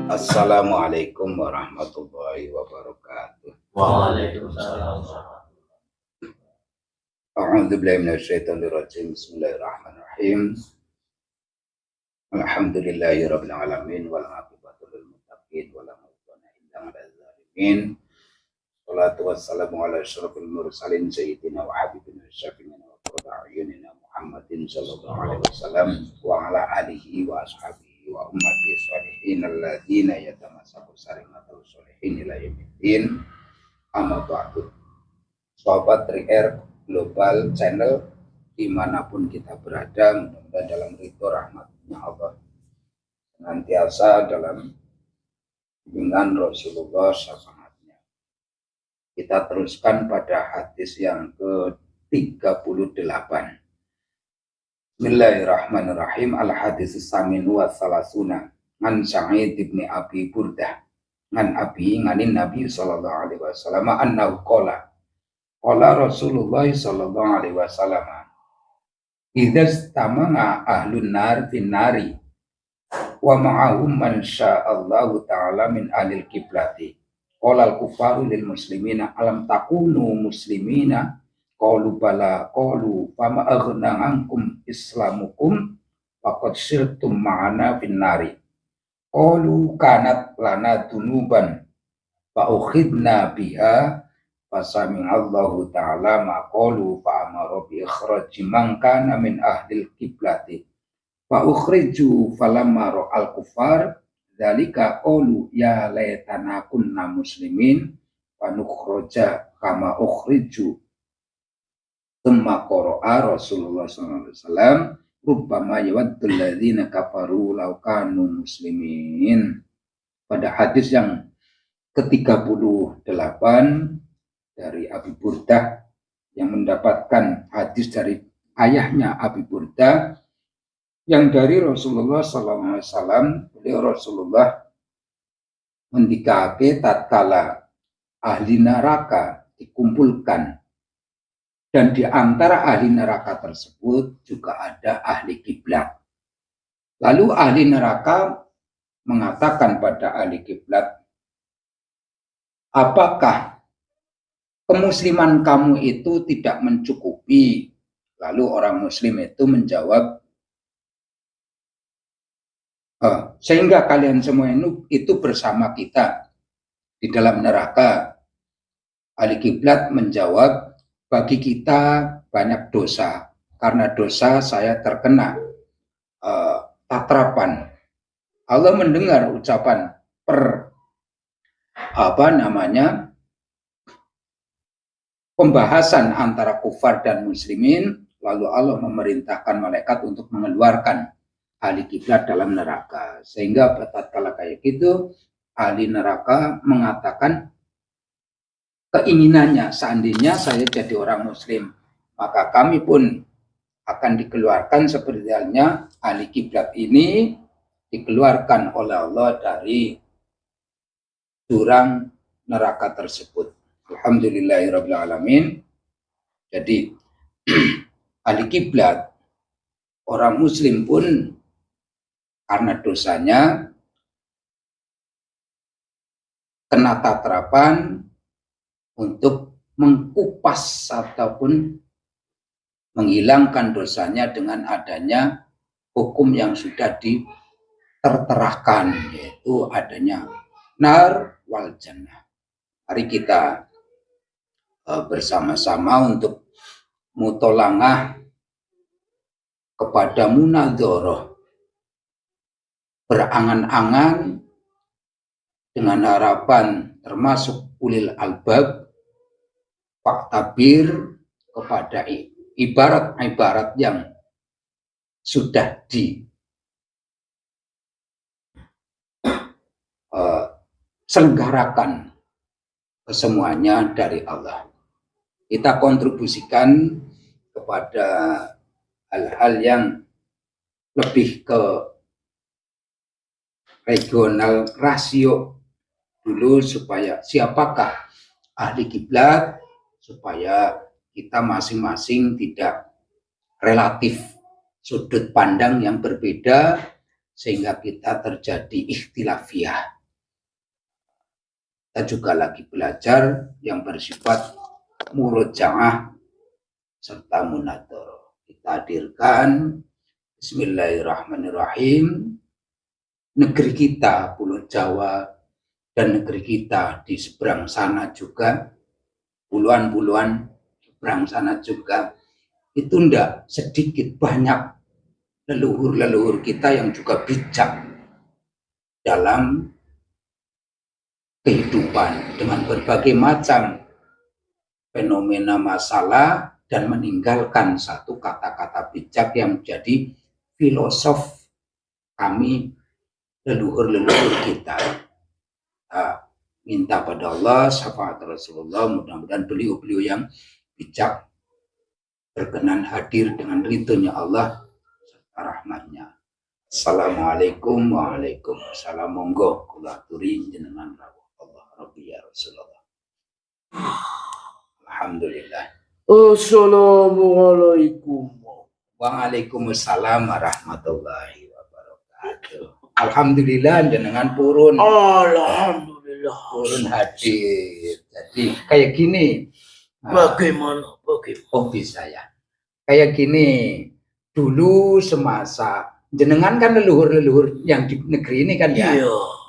Assalamualaikum warahmatullahi wabarakatuh. Waalaikumsalam. A'udzubillahi minasyaitonirrajim. Bismillahirrahmanirrahim. Alhamdulillahirabbil alamin wal aqibatu lil muttaqin wala udwana illa 'alal zalimin. Shalatu wassalamu ala asyrofil mursalin sayyidina wa habibina syafiina wa qurratu a'yunina Muhammadin sallallahu alaihi wasallam wa ala alihi wa ashabihi wa ummati sholihin alladzina yatamassaku sarimatul sholihin ila yaumiddin. Amma ba'du. Sobat 3R Global Channel dimanapun kita berada, mudah-mudahan dalam ridho rahmatnya Allah senantiasa dalam bimbingan Rasulullah syafaatnya. Kita teruskan pada hadis yang ke-38. Bismillahirrahmanirrahim. Al-hadis saminu wa salasuna an Sa'id ibn Abi Burdah an Abi nganin Nabi sallallahu alaihi wasallam annahu qala Rasulullah sallallahu alaihi wasallam idza tamanga ahlun nar fin nari wa ma'ahum man sya'allahu ta'ala min ahlil kiblati qala al-kufaru lil muslimina alam takunu muslimina qalu bala qalu fama aghna ankum islamukum faqad sirtum ma'ana fin nari qalu kanat lana dunuban fa ukhidna biha fasami'allahu ta'ala ma qalu fa amara bi ikhraji man kana min ahlil kiblati fa ukhriju falamma ra'al kufar dzalika qalu ya laitana kunna muslimin fa nukhraja kama ukhriju. Tsumma qara'a Rasulullah sallallahu alaihi wasallam rubbama yawaddul ladzina kafaru law kanu muslimin. Pada hadis yang ke-38 dari Abi Burdah yang mendapatkan hadis dari ayahnya Abi Burdah yang dari Rasulullah sallallahu alaihi wasallam, beliau Rasulullah mendikake tatkala ahli neraka dikumpulkan. Dan di antara ahli neraka tersebut juga ada ahli kiblat. Lalu ahli neraka mengatakan pada ahli kiblat, apakah kemusliman kamu itu tidak mencukupi? Lalu orang muslim itu menjawab, sehingga kalian semua itu bersama kita di dalam neraka. Ahli kiblat menjawab, bagi kita banyak dosa, karena dosa saya terkena tatrapan. Allah mendengar ucapan pembahasan antara kufar dan muslimin, lalu Allah memerintahkan malaikat untuk mengeluarkan ahli kiblat dalam neraka. Sehingga tatkala kayak gitu, ahli neraka mengatakan keinginannya, seandainya saya jadi orang muslim, maka kami pun akan dikeluarkan seperti halnya ahli kiblat ini dikeluarkan oleh Allah dari jurang neraka tersebut. Alhamdulillahirabbil alamin. Jadi ahli kiblat, orang muslim pun karena dosanya kena tatrapan untuk mengkupas ataupun menghilangkan dosanya dengan adanya hukum yang sudah diterterakan, yaitu adanya nar wal jannah. Mari kita bersama-sama untuk mutolangah kepada munadzarah, berangan-angan dengan harapan termasuk ulil albab, faktabir kepada ibarat-ibarat yang sudah diselenggarakan kesemuanya dari Allah. Kita kontribusikan kepada hal-hal yang lebih ke regional rasio dulu, supaya siapakah ahli kiblat, supaya kita masing-masing tidak relatif sudut pandang yang berbeda sehingga kita terjadi ikhtilafiyah. Kita juga lagi belajar yang bersifat murojaah serta munadharah. Kita hadirkan Bismillahirrahmanirrahim. Negeri kita, Pulau Jawa, dan negeri kita di seberang sana juga, puluhan-puluhan seberang sana juga, itu ndak sedikit banyak leluhur-leluhur kita yang juga bijak dalam kehidupan dengan berbagai macam fenomena masalah dan meninggalkan satu kata-kata bijak yang menjadi filosof kami leluhur-leluhur kita. Minta pada Allah, syafaat Rasulullah, mudah-mudahan beliau-beliau yang bijak berkenan hadir dengan ridhonya Allah serta rahmatnya. Assalamualaikum waalaikumsalam. Monggo kula aturi jenengan rawuh Allah Rabbi ya Rasulullah. Alhamdulillah. Assalamualaikum. Waalaikumsalam warahmatullahi wabarakatuh. Alhamdulillah jenengan purun. Alhamdulillah. Purun hadir. Jadi kayak gini. Bagaimana? Oh bisa ya. Kayak gini. Dulu semasa jenengan kan leluhur-leluhur yang di negeri ini kan ya. Iya.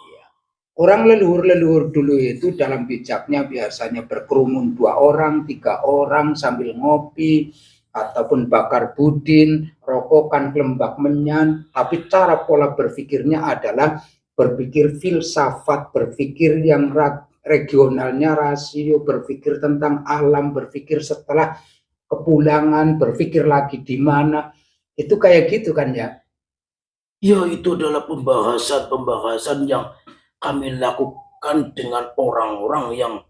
Orang leluhur-leluhur dulu itu dalam bijaknya biasanya berkerumun 2 orang, 3 orang sambil ngopi ataupun bakar budin, rokokan kelembak menyan. Tapi cara pola berpikirnya adalah berpikir filsafat, berpikir yang regionalnya rasio, berpikir tentang alam, berpikir setelah kepulangan, berpikir lagi di mana. Itu kayak gitu kan ya. Ya, itu adalah pembahasan yang kami lakukan dengan orang-orang yang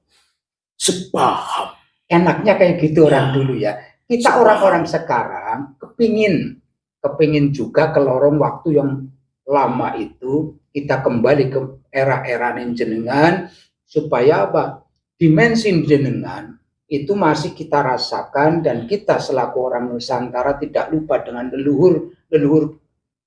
sepaham. Enaknya kayak gitu orang dulu ya. Kita Sepaham. orang-orang sekarang kepingin juga ke lorong waktu yang lama itu, kita kembali ke era-era jenengan supaya apa? Dimensi jenengan itu masih kita rasakan dan kita selaku orang Nusantara tidak lupa dengan leluhur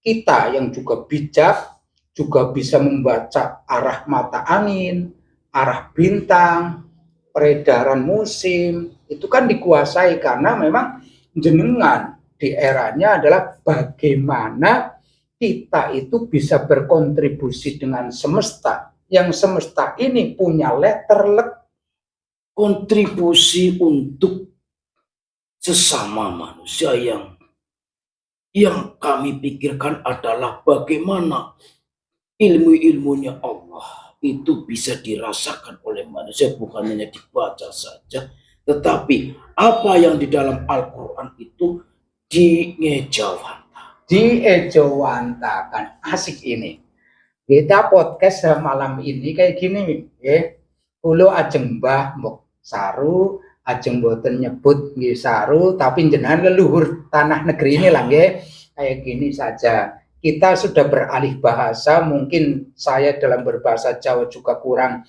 kita yang juga bijak, juga bisa membaca arah mata angin, arah bintang, peredaran musim, itu kan dikuasai karena memang jenengan di eranya adalah bagaimana kita itu bisa berkontribusi dengan semesta, yang semesta ini punya letterlek Kontribusi untuk sesama manusia yang kami pikirkan adalah bagaimana ilmu-ilmunya Allah itu bisa dirasakan oleh manusia, bukan hanya dibaca saja, tetapi apa yang di dalam Al-Quran itu diejawantakan. Asik ini. Kita podcast malam ini kayak gini ya. Kulo ajeng mbah mbok saru, ajeng boten nyebut nggih saru, tapi jenengan leluhur tanah negeri ini lah nggih. Kayak gini saja. Kita sudah beralih bahasa, mungkin saya dalam berbahasa Jawa juga kurang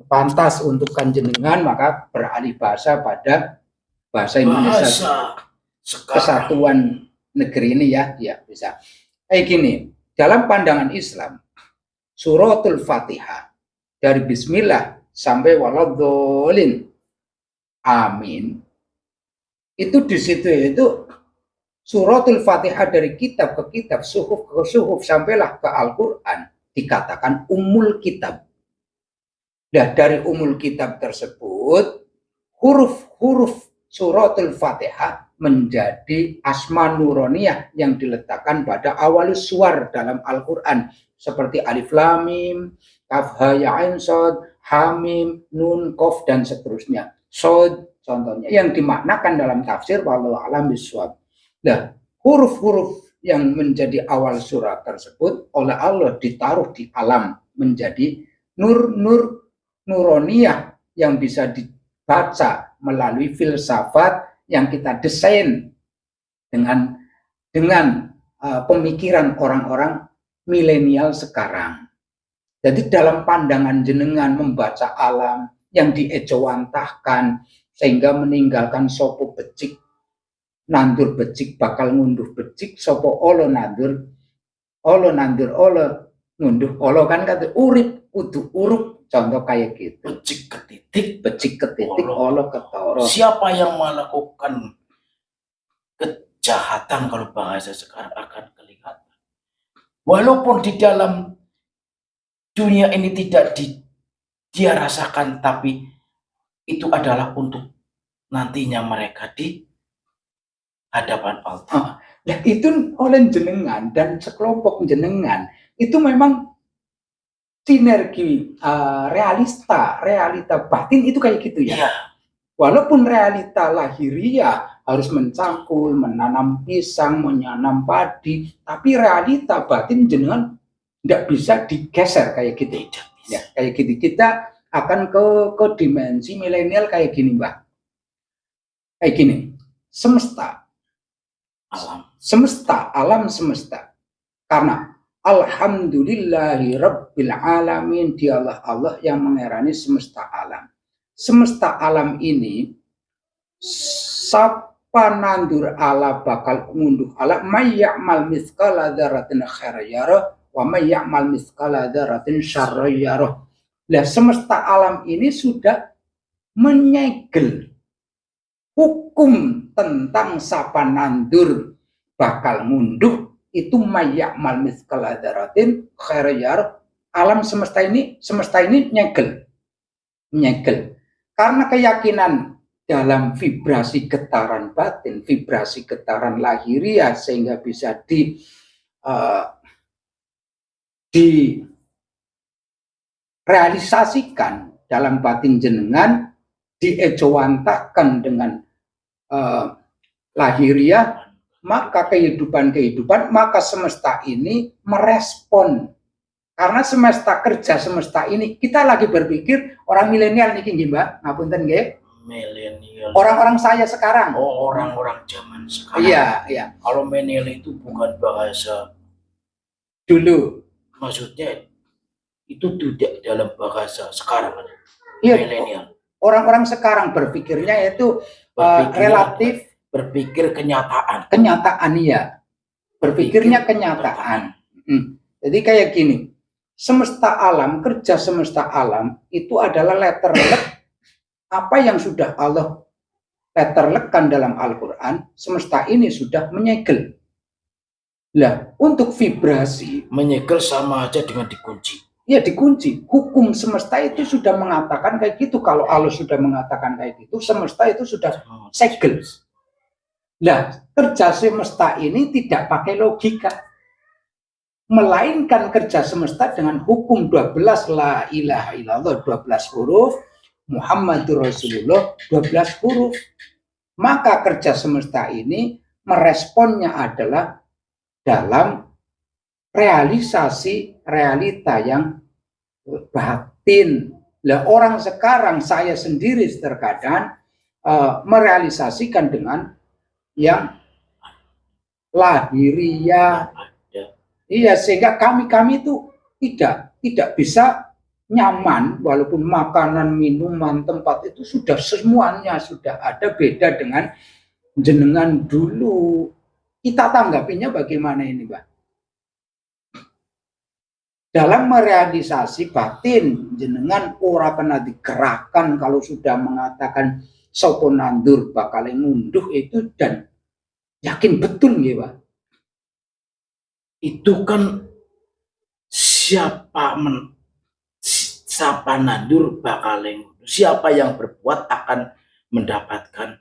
pantas untuk jenengan, maka beralih bahasa pada bahasa Indonesia. Kesatuan negeri ini ya bisa. Kayak gini, dalam pandangan Islam, suratul Fatihah dari bismillah sampai waladhdallin amin. Itu di situ itu suratul Fatihah dari kitab ke kitab, suhuf ke suhuf sampailah ke Al-Qur'an dikatakan ummul kitab. Nah, dari ummul kitab tersebut huruf-huruf suratul Fatihah menjadi asma nuroniyah yang diletakkan pada awal suar dalam Al-Qur'an seperti alif lam mim, kaf ha ya ain shad, ha mim, nun qaf dan seterusnya. Shad contohnya yang dimaknakan dalam tafsir wallahu a'lam bishawab. Nah, huruf-huruf yang menjadi awal surat tersebut oleh Allah ditaruh di alam menjadi nuroniyah yang bisa dibaca melalui filsafat yang kita desain dengan pemikiran orang-orang milenial sekarang. Jadi dalam pandangan jenengan membaca alam yang diejawantahkan sehingga meninggalkan sopo becik, nandur becik bakal ngunduh becik, sopo olo nandur olo ngunduh olo, kan kata urip kudu urip Contoh kayak gitu. becik ketitik, Becik ketitik, Olo olo ketoro. siapa yang melakukan kejahatan kalau bahasa sekarang akan kelihatan. Walaupun di dalam dunia ini tidak dia rasakan, tapi itu adalah untuk nantinya mereka di hadapan Allah. Nah, itu oleh jenengan dan sekelompok jenengan itu memang sinergi realita batin itu kayak gitu ya. Iya. Walaupun realita lahiriah harus mencangkul, menanam pisang, menanam padi, tapi realita batin jenengan tidak bisa digeser kayak gitu. Ya, kayak gitu. Kita akan ke dimensi milenial kayak gini, Mbak. Kayak gini. Semesta, alam semesta. Karena alhamdulillahi rabbil alamin, dialah Allah yang mengerani semesta alam. Semesta alam ini sapa nandur ala bakal ngunduh ala may ya'mal mithqala dzarratin khairan yarah wa may ya'mal mithqala dzarratin syarran yarah. Lah semesta alam ini sudah menyegel hukum tentang sapa nandur bakal ngunduh itu may ya'mal mithqala dzarratin khairan yarah. Alam semesta ini nyegel. Karena keyakinan dalam vibrasi getaran batin, vibrasi getaran lahiriah sehingga bisa direalisasikan dalam batin jenengan, diejawantahkan dengan lahiriah, maka kehidupan, maka semesta ini merespon. Karena semesta ini kita lagi berpikir orang milenial niki nggih Mbak, ngapunten nggih. Milenial. Orang-orang saya sekarang. Oh, orang-orang zaman sekarang. Iya. Kalau milenial itu bukan bahasa dulu. Maksudnya itu tidak dalam bahasa sekarang. Iya. Milenial. Orang-orang sekarang berpikirnya itu relatif, berpikir kenyataan. Kenyataan iya. Berpikirnya kenyataan. Jadi kayak gini. Semesta alam, kerja semesta alam itu adalah letterlek apa yang sudah Allah letterlekkan dalam Al-Quran. Semesta ini sudah menyegel. Lah, untuk vibrasi menyegel sama aja dengan dikunci. Ya dikunci. Hukum semesta itu sudah mengatakan kayak gitu. Kalau Allah sudah mengatakan kayak gitu, semesta itu sudah segel. Nah, kerja semesta ini tidak pakai logika, melainkan kerja semesta dengan hukum 12 la ilaha illallah, 12 huruf, Muhammadur Rasulullah 12 huruf. Maka kerja semesta ini meresponnya adalah dalam realisasi realita yang batin. Lah orang sekarang, saya sendiri terkadang merealisasikan dengan yang lahiriah. Iya, sehingga kami itu tidak bisa nyaman, walaupun makanan, minuman, tempat itu sudah semuanya sudah ada, beda dengan jenengan dulu. Kita tanggapinya bagaimana ini, Mbak? Dalam merealisasi batin, jenengan ora kena digerakkan kalau sudah mengatakan sopo nandur bakal ngunduh itu, dan yakin betul nggih, Pak? Itu kan siapa nandur bakal ngunduh. Siapa yang berbuat akan mendapatkan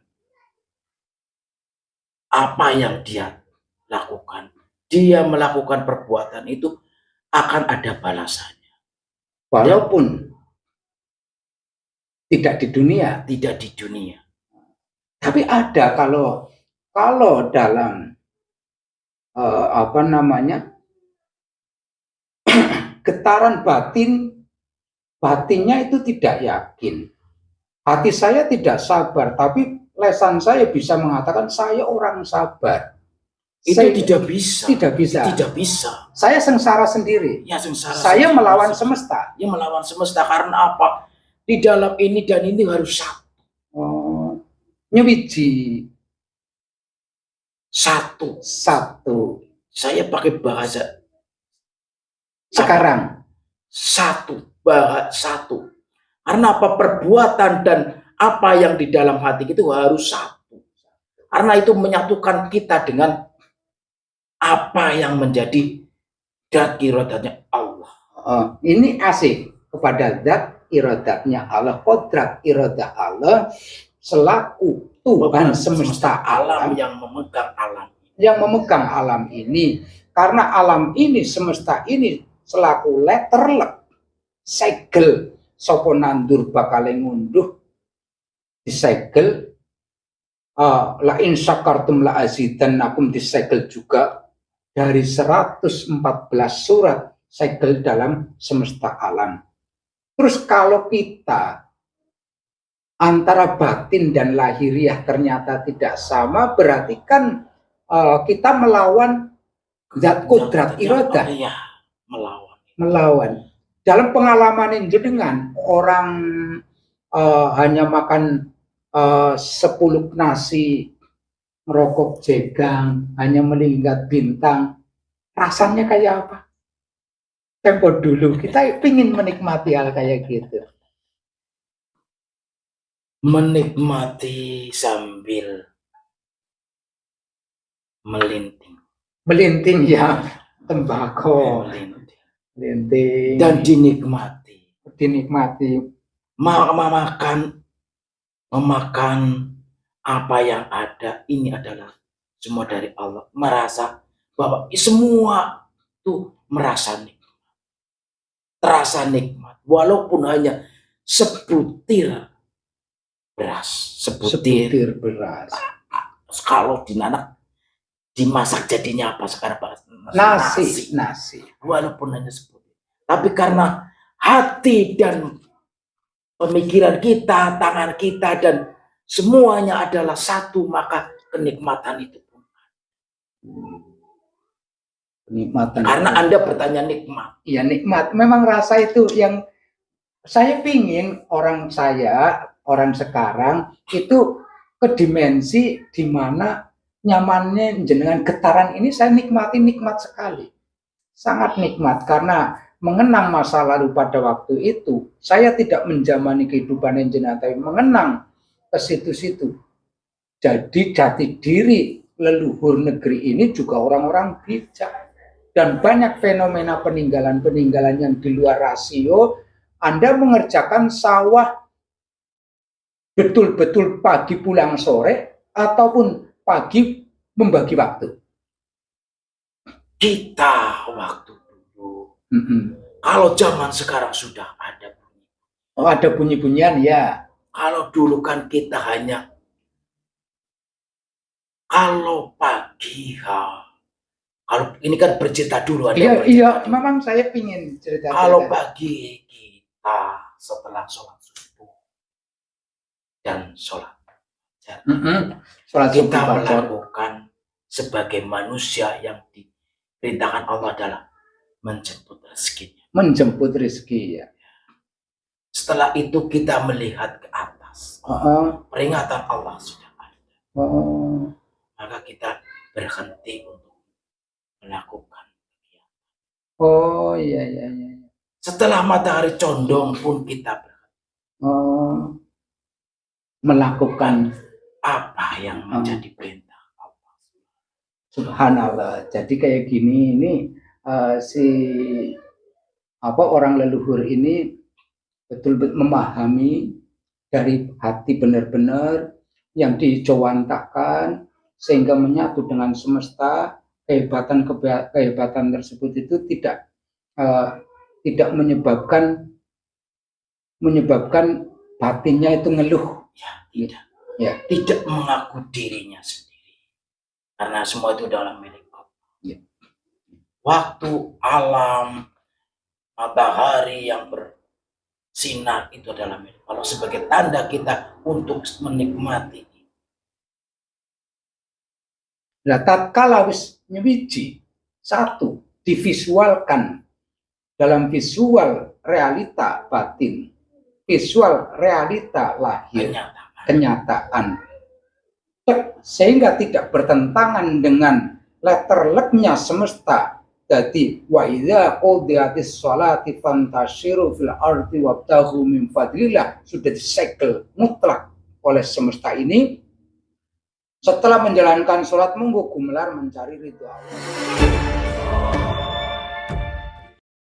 apa yang dia lakukan. Dia melakukan perbuatan itu akan ada balasannya. Walaupun tidak di dunia. Tapi ada kalau dalam getaran batinnya itu tidak yakin. Hati saya tidak sabar, tapi lesan saya bisa mengatakan saya orang sabar. Itu tidak bisa. Saya sengsara sendiri. Ya, sengsara. Saya melawan semesta. Ya, melawan semesta karena apa? Di dalam ini dan ini harus satu. Nyewiji. Satu. Saya pakai bahasa sekarang. Satu. satu. Karena apa? Perbuatan dan apa yang di dalam hati itu harus satu. Karena itu menyatukan kita dengan apa yang menjadi zat iradatnya Allah. Ini asik kepada zat iradatnya Allah, kodrat iradah Allah selaku Tuhan semesta alam yang memegang alam. Yang memegang alam ini. Karena alam ini, semesta ini selaku letterlek segel sapa nandur bakal ngunduh disegel, la in syakartum la azidannakum disegel juga dari 114 surat segel dalam semesta alam. Terus kalau kita antara batin dan lahiriah ternyata tidak sama, berarti kan kita melawan zat kodrat iradah. Iya, Melawan. Dalam pengalaman yang jenengan, orang hanya makan 10 nasi, merokok jegang, hanya melihat bintang, rasanya kayak apa? Tempo dulu, kita ingin menikmati hal kayak gitu. Menikmati sambil melinting. Melinting ya, tembakau. Melinting. Dan dinikmati. Memakan apa yang ada, ini adalah semua dari Allah. Merasa bahwa semua itu merasa nikmat. Terasa nikmat. Walaupun hanya sebutir beras. Sebutir beras. Kalau dinanak, dimasak jadinya apa sekarang Pak? Nasi. Walaupun hanya sebutir. Tapi karena hati dan pemikiran kita, tangan kita, dan semuanya adalah satu, maka kenikmatan itu pun. Kenikmatan. Karena Anda bertanya nikmat. Iya, nikmat. Memang rasa itu yang saya pingin orang sekarang itu ke dimensi di mana nyamannya jenengan getaran ini saya nikmat sekali. Sangat nikmat karena mengenang masa lalu pada waktu itu, saya tidak menjamani kehidupan yang jenengan, tapi mengenang ke situ-situ. Jadi jati diri leluhur negeri ini juga orang-orang bijak. Dan banyak fenomena peninggalan-peninggalan yang di luar rasio. Anda mengerjakan sawah betul-betul pagi pulang sore, ataupun pagi membagi waktu. Kita waktu dulu. Kalau zaman sekarang sudah ada bunyi. Oh, ada bunyi-bunyian ya. Kalau dulu kan kita hanya kalau pagi, kalau ini kan bercerita dulu ada. Iya, memang saya ingin cerita. Kalau pagi kita setelah sholat subuh dan sholat kita melakukan sebagai manusia yang diperintahkan Allah adalah menjemput rezeki. Menjemput rezeki ya. Setelah itu kita melihat ke atas. Peringatan Allah sudah ada. Maka kita berhenti untuk melakukan kegiatan. Oh iya. Setelah matahari condong pun kita berhenti. Melakukan apa yang menjadi perintah Allah. Subhanallah. Jadi kayak gini ini orang leluhur ini betul-betul memahami dari hati benar-benar yang dicowantakan sehingga menyatu dengan semesta. Kehebatan tersebut itu tidak menyebabkan batinnya itu ngeluh. Tidak mengaku dirinya sendiri, karena semua itu dalam milik Allah. Waktu alam, matahari yang bersinar itu adalah milik Allah sebagai tanda kita untuk menikmati. Nah, tatkala wis nyewiji satu divisualkan dalam visual realita batin, visual realita lahir, kenyataan, sehingga tidak bertentangan dengan letterleknya semesta Jadi wa idza qudiyatis sholati fantashiru fil ardi wabtaghu min fadlillah, sudah disegel mutlak oleh semesta ini. Setelah menjalankan sholat monggo gumelar mencari ridho Allah.